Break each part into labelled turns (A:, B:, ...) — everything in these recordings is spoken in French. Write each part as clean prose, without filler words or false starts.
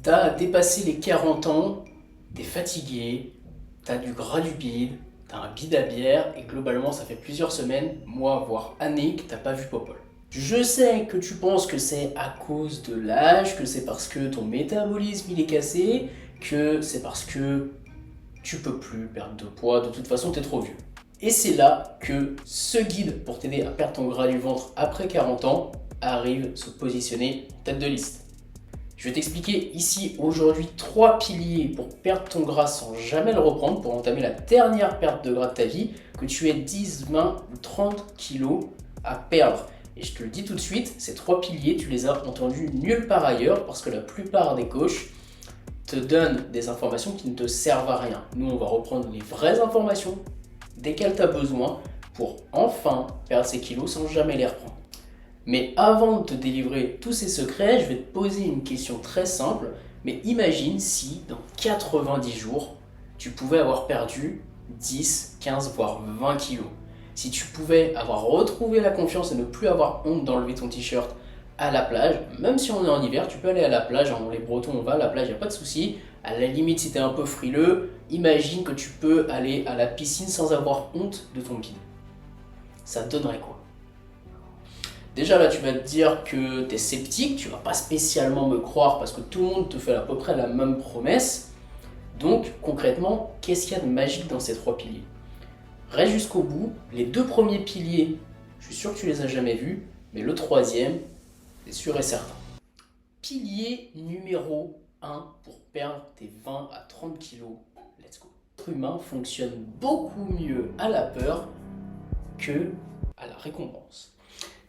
A: T'as dépassé les 40 ans, t'es fatigué, t'as du gras du bide, t'as un bide à bière et globalement ça fait plusieurs semaines, mois voire années que t'as pas vu Popol. Je sais que tu penses que c'est à cause de l'âge, que c'est parce que ton métabolisme il est cassé, que c'est parce que tu peux plus perdre de poids, de toute façon t'es trop vieux. Et c'est là que ce guide pour t'aider à perdre ton gras du ventre après 40 ans arrive se positionner en tête de liste. Je vais t'expliquer ici aujourd'hui 3 piliers pour perdre ton gras sans jamais le reprendre, pour entamer la dernière perte de gras de ta vie, que tu aies 10, 20 ou 30 kilos à perdre. Et je te le dis tout de suite, ces 3 piliers, tu les as entendus nulle part ailleurs parce que la plupart des coachs te donnent des informations qui ne te servent à rien. Nous, on va reprendre les vraies informations desquelles tu as besoin pour enfin perdre ces kilos sans jamais les reprendre. Mais avant de te délivrer tous ces secrets, je vais te poser une question très simple. Mais imagine si dans 90 jours, tu pouvais avoir perdu 10, 15, voire 20 kilos. Si tu pouvais avoir retrouvé la confiance et ne plus avoir honte d'enlever ton t-shirt à la plage, même si on est en hiver, tu peux aller à la plage, les Bretons on va à la plage, il n'y a pas de souci. À la limite, si tu es un peu frileux, imagine que tu peux aller à la piscine sans avoir honte de ton bide. Ça te donnerait quoi? Déjà là, tu vas te dire que tu es sceptique, tu vas pas spécialement me croire parce que tout le monde te fait à peu près la même promesse. Donc concrètement, qu'est-ce qu'il y a de magique dans ces 3 piliers? Reste jusqu'au bout. Les 2 premiers piliers, je suis sûr que tu les as jamais vus, mais le 3e, c'est sûr et certain. Pilier numéro 1 pour perdre tes 20 à 30 kilos. Let's go. L'être humain fonctionne beaucoup mieux à la peur que à la récompense.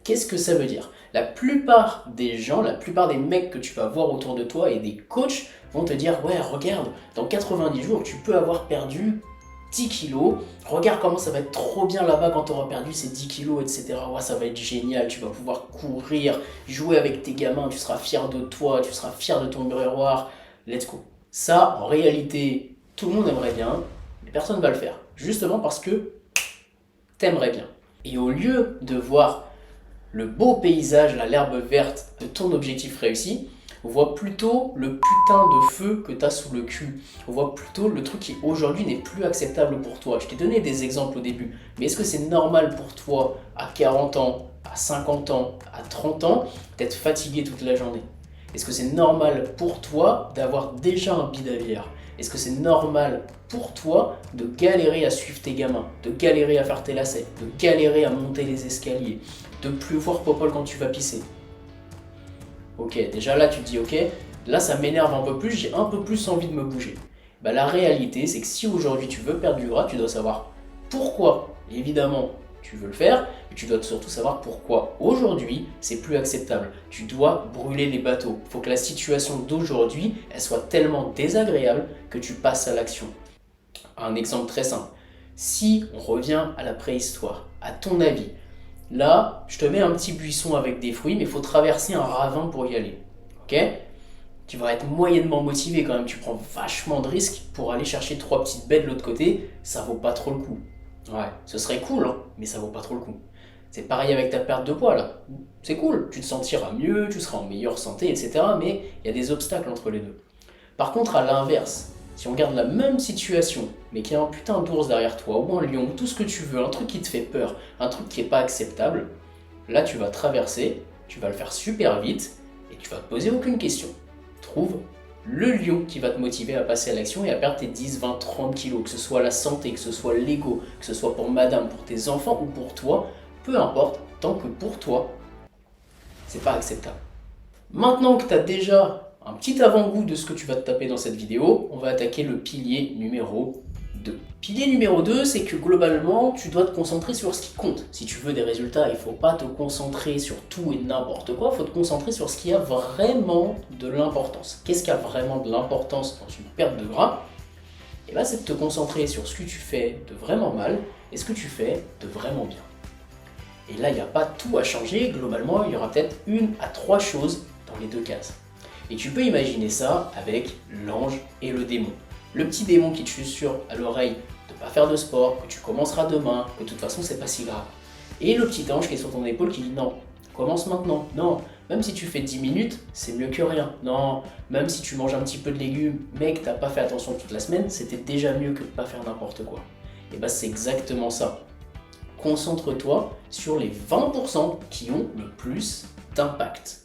A: Qu'est-ce que ça veut dire? La plupart des gens, la plupart des mecs que tu vas voir autour de toi et des coachs vont te dire ouais, regarde, dans 90 jours, tu peux avoir perdu 10 kilos. Regarde comment ça va être trop bien là-bas quand tu auras perdu ces 10 kilos, etc. Ouais, ça va être génial, tu vas pouvoir courir, jouer avec tes gamins, tu seras fier de toi, tu seras fier de ton miroir. Let's go. Ça, en réalité, tout le monde aimerait bien, mais personne ne va le faire. Justement parce que t'aimerais bien. Et au lieu de voir le beau paysage, l'herbe verte de ton objectif réussi, on voit plutôt le putain de feu que tu as sous le cul. On voit plutôt le truc qui aujourd'hui n'est plus acceptable pour toi. Je t'ai donné des exemples au début, mais est-ce que c'est normal pour toi à 40 ans, à 50 ans, à 30 ans d'être fatigué toute la journée? Est-ce que c'est normal pour toi d'avoir déjà un bide à bière? Est-ce que c'est normal pour toi de galérer à suivre tes gamins, de galérer à faire tes lacets, de galérer à monter les escaliers, de plus voir Popol quand tu vas pisser? Ok, déjà là tu te dis ok, là ça m'énerve un peu plus, j'ai un peu plus envie de me bouger. Bah, la réalité c'est que si aujourd'hui tu veux perdre du gras, tu dois savoir pourquoi évidemment tu veux le faire, mais tu dois surtout savoir pourquoi aujourd'hui c'est plus acceptable. Tu dois brûler les bateaux. Il faut que la situation d'aujourd'hui elle soit tellement désagréable que tu passes à l'action. Un exemple très simple. Si on revient à la préhistoire, à ton avis, là, je te mets un petit buisson avec des fruits, mais il faut traverser un ravin pour y aller. Ok? Tu vas être moyennement motivé quand même, tu prends vachement de risques pour aller chercher 3 petites baies de l'autre côté, ça vaut pas trop le coup. Ouais, ce serait cool, hein, mais ça vaut pas trop le coup. C'est pareil avec ta perte de poids là. C'est cool, tu te sentiras mieux, tu seras en meilleure santé, etc. Mais il y a des obstacles entre les deux. Par contre, à l'inverse, si on regarde la même situation, mais qu'il y a un putain d'ours derrière toi, ou un lion, ou tout ce que tu veux, un truc qui te fait peur, un truc qui n'est pas acceptable, là tu vas traverser, tu vas le faire super vite, et tu vas te poser aucune question. Trouve le lion qui va te motiver à passer à l'action et à perdre tes 10, 20, 30 kilos, que ce soit la santé, que ce soit l'ego, que ce soit pour madame, pour tes enfants ou pour toi, peu importe, tant que pour toi, c'est pas acceptable. Maintenant que tu as déjà un petit avant-goût de ce que tu vas te taper dans cette vidéo, on va attaquer le pilier numéro 2. Pilier numéro 2, c'est que globalement, tu dois te concentrer sur ce qui compte. Si tu veux des résultats, il ne faut pas te concentrer sur tout et n'importe quoi, il faut te concentrer sur ce qui a vraiment de l'importance. Qu'est-ce qui a vraiment de l'importance dans une perte de gras? Et bien, c'est de te concentrer sur ce que tu fais de vraiment mal et ce que tu fais de vraiment bien. Et là, il n'y a pas tout à changer, globalement, il y aura peut-être 1 à 3 choses dans les 2 cases. Et tu peux imaginer ça avec l'ange et le démon. Le petit démon qui te susurre à l'oreille de ne pas faire de sport, que tu commenceras demain, que de toute façon c'est pas si grave. Et le petit ange qui est sur ton épaule qui dit non, commence maintenant. Non, même si tu fais 10 minutes, c'est mieux que rien. Non, même si tu manges un petit peu de légumes, mais que t'as pas fait attention toute la semaine, c'était déjà mieux que de pas faire n'importe quoi. Et bah c'est exactement ça. Concentre-toi sur les 20% qui ont le plus d'impact.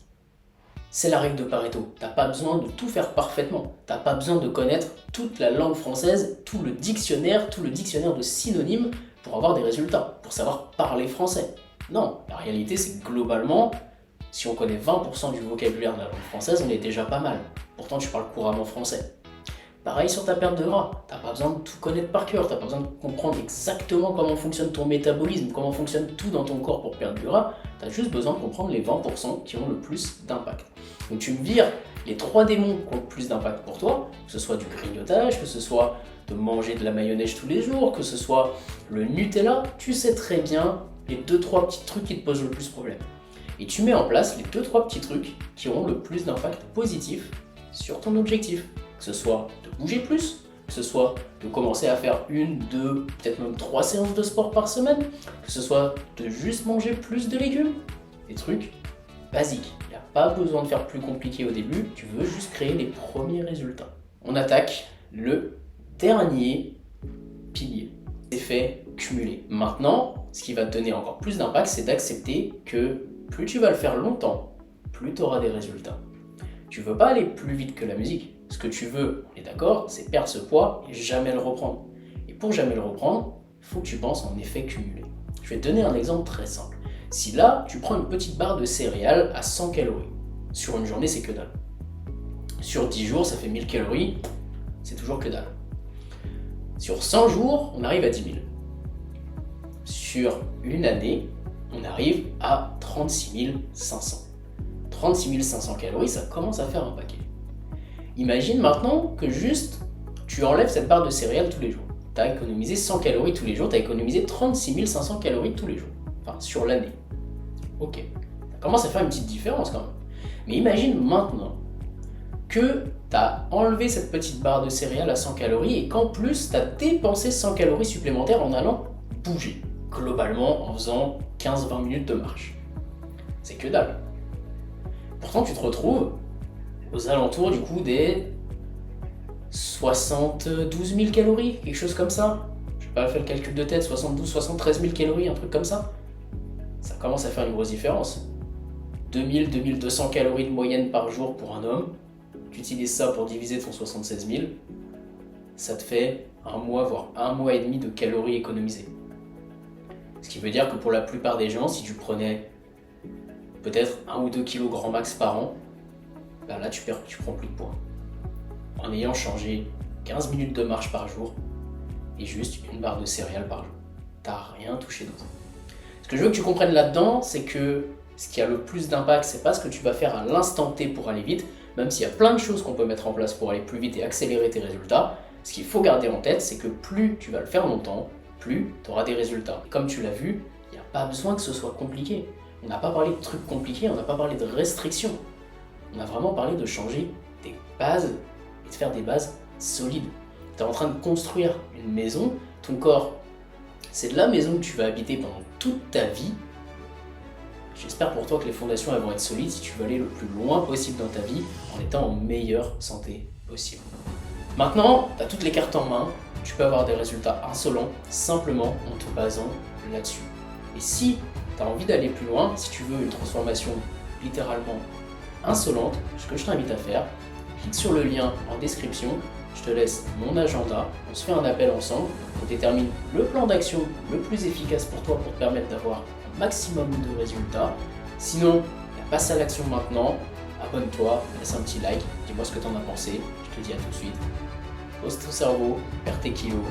A: C'est la règle de Pareto. T'as pas besoin de tout faire parfaitement. T'as pas besoin de connaître toute la langue française, tout le dictionnaire de synonymes pour avoir des résultats, pour savoir parler français. Non, la réalité c'est que globalement, si on connaît 20% du vocabulaire de la langue française, on est déjà pas mal. Pourtant tu parles couramment français. Pareil sur ta perte de gras, t'as pas besoin de tout connaître par cœur, t'as pas besoin de comprendre exactement comment fonctionne ton métabolisme, comment fonctionne tout dans ton corps pour perdre du gras, t'as juste besoin de comprendre les 20% qui ont le plus d'impact. Donc tu me vires les 3 démons qui ont le plus d'impact pour toi, que ce soit du grignotage, que ce soit de manger de la mayonnaise tous les jours, que ce soit le Nutella, tu sais très bien les 2-3 petits trucs qui te posent le plus problème. Et tu mets en place les 2-3 petits trucs qui auront le plus d'impact positif sur ton objectif. Que ce soit de bouger plus, que ce soit de commencer à faire 1, 2, peut-être même 3 séances de sport par semaine, que ce soit de juste manger plus de légumes, des trucs basiques. Il n'y a pas besoin de faire plus compliqué au début, tu veux juste créer les premiers résultats. On attaque le dernier pilier, l'effet cumulé. Maintenant, ce qui va te donner encore plus d'impact, c'est d'accepter que plus tu vas le faire longtemps, plus tu auras des résultats. Tu veux pas aller plus vite que la musique. Ce que tu veux, on est d'accord, c'est perdre ce poids et jamais le reprendre. Et pour jamais le reprendre, il faut que tu penses en effet cumulé. Je vais te donner un exemple très simple. Si là, tu prends une petite barre de céréales à 100 calories, sur une journée, c'est que dalle. Sur 10 jours, ça fait 1000 calories, c'est toujours que dalle. Sur 100 jours, on arrive à 10 000. Sur une année, on arrive à 36 500. 36 500 calories, ça commence à faire un paquet. Imagine maintenant que juste tu enlèves cette barre de céréales tous les jours. Tu as économisé 100 calories tous les jours, tu as économisé 36 500 calories tous les jours. Enfin, sur l'année. Ok, ça commence à faire une petite différence quand même. Mais imagine maintenant que tu as enlevé cette petite barre de céréales à 100 calories et qu'en plus tu as dépensé 100 calories supplémentaires en allant bouger. Globalement en faisant 15-20 minutes de marche. C'est que dalle. Pourtant tu te retrouves aux alentours du coup des 72 000 calories, quelque chose comme ça. Je vais pas faire le calcul de tête, 72-73 000 calories, un truc comme ça. Ça commence à faire une grosse différence. 2000-2200 calories de moyenne par jour pour un homme. Tu utilises ça pour diviser ton 76 000. Ça te fait un mois, voire un mois et demi de calories économisées. Ce qui veut dire que pour la plupart des gens, si tu prenais peut-être 1 ou 2 kg grand max par an, ben là tu prends plus de poids. En ayant changé 15 minutes de marche par jour et juste une barre de céréales par jour. T'as rien touché d'autre. Ce que je veux que tu comprennes là-dedans, c'est que ce qui a le plus d'impact, c'est pas ce que tu vas faire à l'instant T pour aller vite, même s'il y a plein de choses qu'on peut mettre en place pour aller plus vite et accélérer tes résultats. Ce qu'il faut garder en tête, c'est que plus tu vas le faire longtemps, plus tu auras des résultats. Et comme tu l'as vu, il n'y a pas besoin que ce soit compliqué. On n'a pas parlé de trucs compliqués, on n'a pas parlé de restrictions. On a vraiment parlé de changer des bases et de faire des bases solides. Tu es en train de construire une maison, ton corps, c'est de la maison que tu vas habiter pendant toute ta vie. J'espère pour toi que les fondations elles vont être solides si tu veux aller le plus loin possible dans ta vie en étant en meilleure santé possible. Maintenant, tu as toutes les cartes en main, tu peux avoir des résultats insolents simplement en te basant là-dessus. Et si tu as envie d'aller plus loin, si tu veux une transformation littéralement insolente, ce que je t'invite à faire, clique sur le lien en description, je te laisse mon agenda, on se fait un appel ensemble, on détermine le plan d'action le plus efficace pour toi pour te permettre d'avoir un maximum de résultats. Sinon, passe à l'action maintenant, abonne-toi, laisse un petit like, dis-moi ce que tu en as pensé, je te dis à tout de suite. Pose ton cerveau, perds tes kilos,